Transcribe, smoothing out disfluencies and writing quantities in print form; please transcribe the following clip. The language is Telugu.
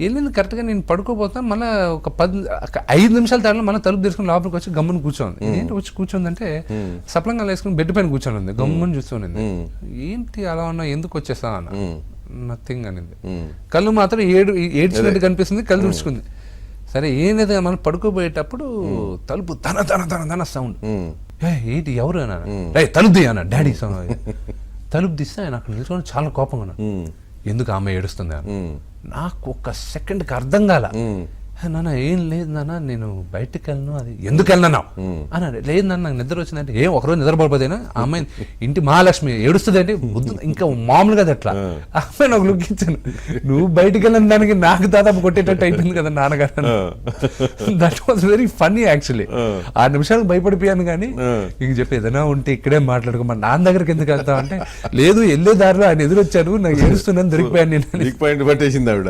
వెళ్ళింది కరెక్ట్గా నేను పడుకోపోతాను. మళ్ళీ ఒక 5 నిమిషాల తర్వాత మళ్ళీ తలుపు తీసుకుని లోపలికి వచ్చి గమ్మున కూర్చోంది. ఏంటి వచ్చి కూర్చోందంటే సప్లంగా వేసుకుని బెడ్ పైన కూర్చొని ఉంది, గమ్మున చూస్తుంది. ఏంటి అలా ఉన్నా, ఎందుకు వచ్చేసా అన్న. నథింగ్ అనింది. కళ్ళు మాత్రం ఏడ్చినట్టు కనిపిస్తుంది, కళ్ళు తుడుచుకుంది. సరే ఏం లేదు, మనం పడుకోబోయేటప్పుడు తలుపు తన తన తన తన సౌండ్. ఏంటి ఎవరు అన్నా, తలుపు ది అన్న డాడీ సౌండ్. తలుపు తీస్తే ఆయన అక్కడ నిల్చుకొని చాలా కోపంగా ఉన్నా. ఎందుకు ఆమె ఏడుస్తుంది అని. నాకు ఒక సెకండ్కి అర్థం కాల. నాన్న ఏం లేదు నాన్న, నేను బయటకు వెళ్ళను. అది ఎందుకు వెళ్ళను అన్నాడు. లేదు నాన్న నాకు నిద్ర వచ్చిందంటే, ఏం ఒకరోజు నిద్రపడిపోతేనా ఆ అమ్మాయి ఇంటి మహాలక్ష్మి ఏడుస్తుంది అంటే ఇంకా మామూలుగా ఎట్లా. ఆ అమ్మాయి నాకు లుక్ ఇచ్చాను. నువ్వు బయటకు వెళ్ళిన దానికి నాకు దాదాపు కొట్టేటట్టు అయిపోయింది కదా నాన్నగారు. That was very funny actually. 6 నిమిషాలకు భయపడిపోయాను. కానీ ఇంక చెప్పి ఏదైనా ఉంటే ఇక్కడే మాట్లాడుకో, మా నాన్న దగ్గరికి ఎందుకు వెళ్తావు అంటే, లేదు వెళ్ళే దారిలో ఆయన ఎదురొచ్చాను, నాకు ఏడుస్తున్నాను, దొరికిపోయాను నేను. పాయింట్ పట్టేసింది ఆవిడ.